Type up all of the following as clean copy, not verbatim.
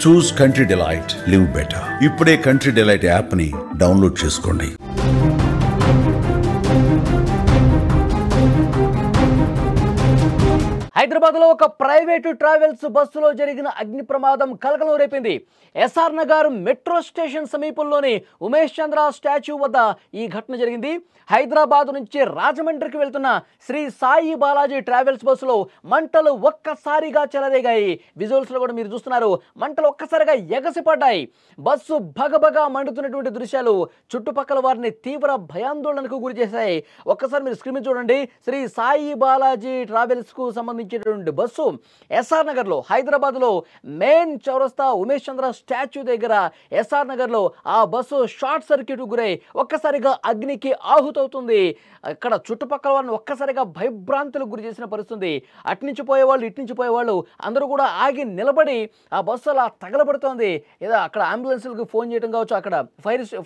చూస్ country delight, live better. ఇప్పుడే country delight app ని download చేసుకోండి. హైదరాబాద్లో ఒక ప్రైవేటు ట్రావెల్స్ బస్సులో జరిగిన అగ్ని ప్రమాదం కలకలం రేపింది. ఎస్ఆర్ నగర్ మెట్రో స్టేషన్ సమీపంలోని ఉమేష్ చంద్ర స్టాచ్యూ వద్ద ఈ ఘటన జరిగింది. హైదరాబాద్ నుంచి రాజమండ్రికి వెళ్తున్న శ్రీ సాయి బాలాజీ ట్రావెల్స్ బస్సులో మంటలు ఒక్కసారిగా చెలరేగాయి. విజువల్స్లో కూడా మీరు చూస్తున్నారు, మంటలు ఒక్కసారిగా ఎగసిపడ్డాయి. బస్సు భగభగా మండుతున్నటువంటి దృశ్యాలు చుట్టుపక్కల వారిని తీవ్ర భయాందోళనకు గురి చేశాయి. ఒక్కసారి మీరు స్క్రీన్ చూడండి. శ్రీ సాయి బాలాజీ ట్రావెల్స్కు సంబంధించినటువంటి బస్సు ఎస్ఆర్ నగర్లో, హైదరాబాద్లో మెయిన్ చౌరస్తా ఉమేష్ చంద్ర స్టాచ్యూ దగ్గర ఎస్ఆర్ నగర్లో ఆ బస్సు షార్ట్ సర్క్యూట్ గురై ఒక్కసారిగా అగ్నికి ఆహుతవుతుంది. అక్కడ చుట్టుపక్కల వారిని ఒక్కసారిగా భయభ్రాంతులకు గురి చేసిన పరిస్థితి. అట్నుంచి పోయేవాళ్ళు ఇట్నుంచి పోయేవాళ్ళు అందరూ కూడా ఆగి నిలబడి ఆ బస్సు అలా తగలబడుతోంది. ఏదో అక్కడ అంబులెన్స్లకు ఫోన్ చేయడం కావచ్చు, అక్కడ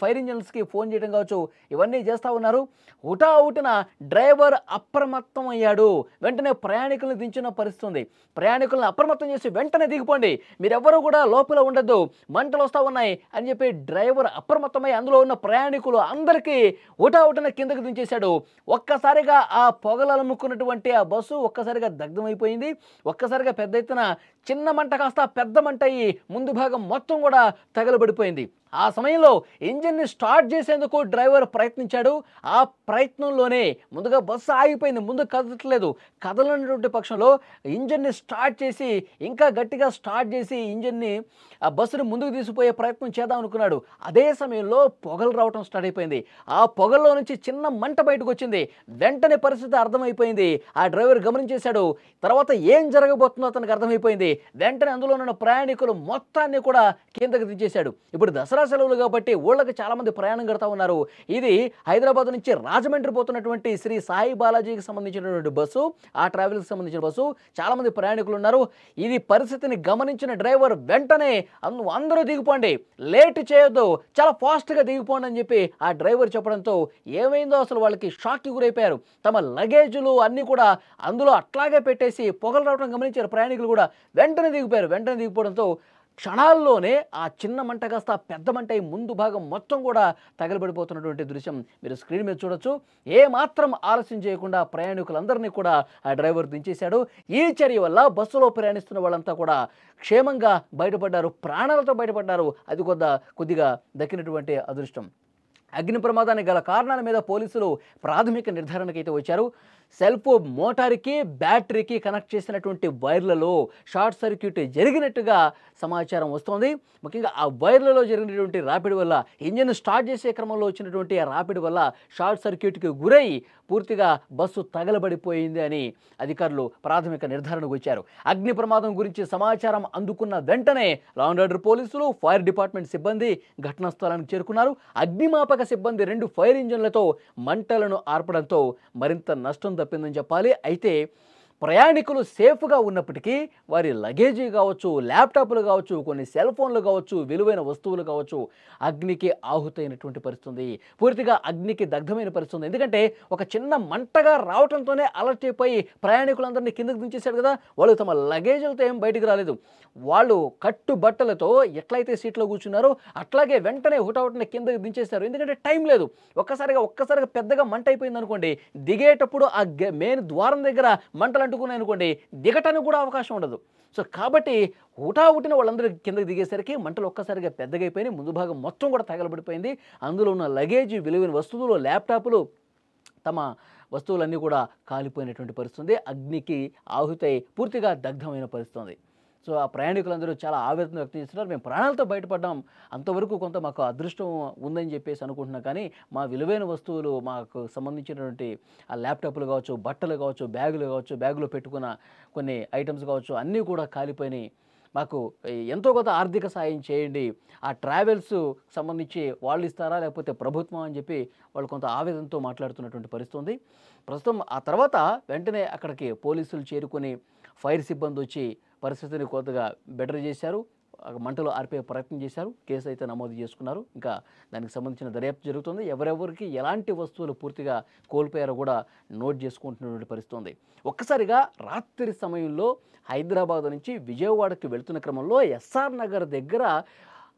ఫైర్ ఇంజన్స్కి ఫోన్ చేయడం కావచ్చు, ఇవన్నీ చేస్తూ ఉన్నారు. హుటాహుటిన డ్రైవర్ అప్రమత్తం అయ్యాడు. వెంటనే ప్రయాణికులను దించిన పరిస్థితి. ప్రయాణికులను అప్రమత్తం చేసి వెంటనే దిగిపోండి, మీరెవ్వరూ కూడా లోపల ఉండద్దు, మంటలు వస్తూ ఉన్నాయి అని చెప్పి డ్రైవర్ అప్రమత్తమై అందులో ఉన్న ప్రయాణికులు అందరికీ హుటాహుటిన కిందకి దించేశాడు. ఒక్కసారిగా ఆ పొగలముకున్నటువంటి ఆ బస్సు ఒక్కసారిగా దగ్ధమైపోయింది. ఒక్కసారిగా పెద్ద ఎత్తున చిన్న మంట కాస్త పెద్ద మంట అయ్యి ముందు భాగం మొత్తం కూడా తగలబడిపోయింది. ఆ సమయంలో ఇంజిన్ని స్టార్ట్ చేసేందుకు డ్రైవర్ ప్రయత్నించాడు. ఆ ప్రయత్నంలోనే ముందుగా బస్సు ఆగిపోయింది, ముందు కదలట్లేదు. కదలనటువంటి పక్షంలో ఇంజిన్ని స్టార్ట్ చేసి ఇంకా గట్టిగా స్టార్ట్ చేసి ఇంజిన్ని ఆ బస్సుని ముందుకు తీసుకుపోయే ప్రయత్నం చేద్దాం అనుకున్నాడు. అదే సమయంలో పొగలు రావటం స్టార్ట్ అయిపోయింది. ఆ పొగల్లో నుంచి చిన్న మంట బయటకు వచ్చింది. వెంటనే పరిస్థితి అర్థమైపోయింది. ఆ డ్రైవర్ గమనించేశాడు. తర్వాత ఏం జరగబోతుందో అతనికి అర్థమైపోయింది. వెంటనే అందులో ఉన్న ప్రయాణికులు మొత్తాన్ని కూడా కిందకి దించేశాడు. ఇప్పుడు దసరా సెలవులు కాబట్టి ఊళ్ళకి చాలా మంది ప్రయాణం కడతా ఉన్నారు. ఇది హైదరాబాద్ నుంచి రాజమండ్రి పోతున్నటువంటి శ్రీ సాయి బాలాజీకి సంబంధించినటువంటి బస్సు, ఆ ట్రావెల్స్కి సంబంధించిన బస్సు. చాలా మంది ప్రయాణికులు ఉన్నారు. ఇది పరిస్థితిని గమనించిన డ్రైవర్ వెంటనే అందరూ దిగిపోండి, లేట్ చేయొద్దు, చాలా ఫాస్ట్గా దిగిపోండి అని చెప్పి ఆ డ్రైవర్ చెప్పడంతో ఏమైందో అసలు వాళ్ళకి షాక్కి గురైపోయారు. తమ లగేజులు అన్నీ కూడా అందులో అట్లాగే పెట్టేసి పొగలు రావడం గమనించారు ప్రయాణికులు కూడా. వెంటనే దిగిపోయారు. వెంటనే దిగిపోవడంతో క్షణాల్లోనే ఆ చిన్న మంట కాస్త పెద్ద మంట ముందు భాగం మొత్తం కూడా తగలబడిపోతున్నటువంటి దృశ్యం మీరు స్క్రీన్ మీద చూడొచ్చు. ఏ మాత్రం ఆలస్యం చేయకుండా ప్రయాణికులందరినీ కూడా ఆ డ్రైవర్ దించేశాడు. ఈ చర్య వల్ల బస్సులో ప్రయాణిస్తున్న వాళ్ళంతా కూడా క్షేమంగా బయటపడ్డారు, ప్రాణాలతో బయటపడ్డారు. అది కొద్దిగా దక్కినటువంటి అదృష్టం. అగ్ని ప్రమాదానికి గల కారణాల మీద పోలీసులు ప్రాథమిక నిర్ధారణకైతే వచ్చారు. సెల్ఫ్ మోటార్కి బ్యాటరీకి కనెక్ట్ చేసినటువంటి వైర్లలో షార్ట్ సర్క్యూట్ జరిగినట్టుగా సమాచారం వస్తోంది. ముఖ్యంగా ఆ వైర్లలో జరిగినటువంటి రాపిడి వల్ల, ఇంజిన్ స్టార్ట్ చేసే క్రమంలో వచ్చినటువంటి ఆ రాపిడి వల్ల షార్ట్ సర్క్యూట్కి గురై పూర్తిగా బస్సు తగలబడిపోయింది అని అధికారులు ప్రాథమిక నిర్ధారణకు వచ్చారు. అగ్ని ప్రమాదం గురించి సమాచారం అందుకున్న వెంటనే లా అండ్ ఆర్డర్ పోలీసులు, ఫైర్ డిపార్ట్మెంట్ సిబ్బంది ఘటనా స్థలానికి చేరుకున్నారు. అగ్నిమాపక సిబ్బంది 2 ఫైర్ ఇంజన్లతో మంటలను ఆర్పడంతో మరింత నష్టం తప్పిందని చెప్పాలి. అయితే ప్రయాణికులు సేఫ్గా ఉన్నప్పటికీ వారి లగేజీ కావచ్చు, ల్యాప్టాప్లు కావచ్చు, కొన్ని సెల్ ఫోన్లు కావచ్చు, విలువైన వస్తువులు కావచ్చు అగ్నికి ఆహుతైనటువంటి పరిస్థితి. పూర్తిగా అగ్నికి దగ్ధమైన పరిస్థితి. ఎందుకంటే ఒక చిన్న మంటగా రావడంతోనే అలర్ట్ అయిపోయి ప్రయాణికులందరినీ కిందకు దించేశాడు కదా. వాళ్ళు తమ లగేజీలతో ఏం బయటికి రాలేదు. వాళ్ళు కట్టు బట్టలతో ఎట్లయితే సీట్లో కూర్చున్నారో అట్లాగే వెంటనే హుటాహుటిన కిందకి దించేశారు. ఎందుకంటే టైం లేదు. ఒక్కసారిగా పెద్దగా మంట అయిపోయింది అనుకోండి, దిగేటప్పుడు ఆ మెయిన్ ద్వారం దగ్గర మంటలు అంటుకున్నాయి అనుకోండి, దిగటానికి కూడా అవకాశం ఉండదు. సో కాబట్టి హుటాహుటిన వాళ్ళందరూ కిందకి దిగేసరికి మంటలు ఒక్కసారిగా పెద్దగా అయిపోయినాయి. ముందు భాగం మొత్తం కూడా తగలబడిపోయింది. అందులో ఉన్న లగేజీ, విలువైన వస్తువులు, ల్యాప్టాప్లు, తమ వస్తువులన్నీ కూడా కాలిపోయినటువంటి పరిస్థితి. అగ్నికి ఆహుతై పూర్తిగా దగ్ధమైన పరిస్థితి. సో ఆ ప్రయాణికులందరూ చాలా ఆవేదన వ్యక్తం చేస్తున్నారు. మేము ప్రాణాలతో బయటపడ్డాం, అంతవరకు కొంత మాకు అదృష్టం ఉందని చెప్పేసి అనుకుంటున్నాం. కానీ మా విలువైన వస్తువులు, మాకు సంబంధించినటువంటి ఆ ల్యాప్టాప్లు కావచ్చు, బట్టలు కావచ్చు, బ్యాగులు కావచ్చు, బ్యాగులో పెట్టుకున్న కొన్ని ఐటమ్స్ కావచ్చు అన్నీ కూడా కాలిపోయినాయి. మాకు ఎంతో కొంత ఆర్థిక సాయం చేయండి, ఆ ట్రావెల్స్ సంబంధించి వాళ్ళు ఇస్తారా లేకపోతే ప్రభుత్వం అని చెప్పి వాళ్ళు కొంత ఆవేదనతో మాట్లాడుతున్నటువంటి పరిస్థితి ఉంది ప్రస్తుతం. ఆ తర్వాత వెంటనే అక్కడికి పోలీసులు చేరుకొని ఫైర్ సిబ్బంది వచ్చి పరిస్థితిని కొద్దిగా బెటర్ చేశారు. మంటలు ఆర్పే ప్రయత్నం చేశారు. కేసు అయితే నమోదు చేసుకున్నారు. ఇంకా దానికి సంబంధించిన దర్యాప్తు జరుగుతుంది. ఎవరెవరికి ఎలాంటి వస్తువులు పూర్తిగా కోల్పోయారో కూడా నోట్ చేసుకుంటున్నటువంటి పరిస్థితి ఉంది. ఒక్కసారిగా రాత్రి సమయంలో హైదరాబాద్ నుంచి విజయవాడకి వెళ్తున్న క్రమంలో ఎస్ఆర్ నగర్ దగ్గర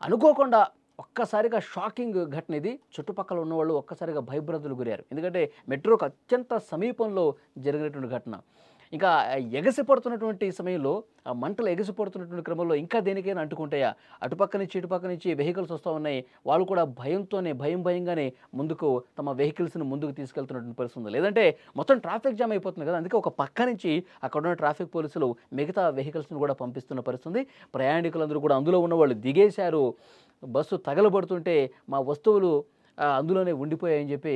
అనుకోకుండా ఒక్కసారిగా షాకింగ్ ఘటన ఇది. చుట్టుపక్కల ఉన్నవాళ్ళు ఒక్కసారిగా భయభ్రాంతులకు గురయ్యారు. ఎందుకంటే మెట్రోకు అత్యంత సమీపంలో జరిగినటువంటి ఘటన. ఇంకా ఎగసిపడుతున్నటువంటి సమయంలో ఆ మంటలు ఎగసిపడుతున్నటువంటి క్రమంలో ఇంకా దేనికైనా అంటుకుంటాయా, అటుపక్క నుంచి ఇటుపక్క నుంచి వెహికల్స్ వస్తూ ఉన్నాయి. వాళ్ళు కూడా భయంగానే ముందుకు తమ వెహికల్స్ని ముందుకు తీసుకెళ్తున్నటువంటి పరిస్థితి ఉంది. లేదంటే మొత్తం ట్రాఫిక్ జామ్ అయిపోతుంది కదా. అందుకే ఒక పక్క నుంచి అక్కడ ఉన్న ట్రాఫిక్ పోలీసులు మిగతా వెహికల్స్ని కూడా పంపిస్తున్న పరిస్థితి. ప్రయాణికులందరూ కూడా అందులో ఉన్న వాళ్ళు దిగేశారు. బస్సు తగలబడుతుంటే మా వస్తువులు అందులోనే ఉండిపోయాయని చెప్పి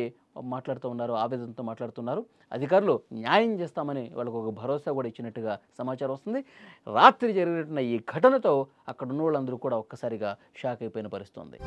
మాట్లాడుతూ ఉన్నారు. ఆవేదనతో మాట్లాడుతున్నారు. అధికారులు న్యాయం చేస్తామని వాళ్ళకు ఒక భరోసా కూడా ఇచ్చినట్టుగా సమాచారం వస్తుంది. రాత్రి జరిగినటువంటి ఈ ఘటనతో అక్కడ ఉన్న వాళ్ళందరూ కూడా ఒక్కసారిగా షాక్ అయిపోయిన పరిస్థితి ఉంది.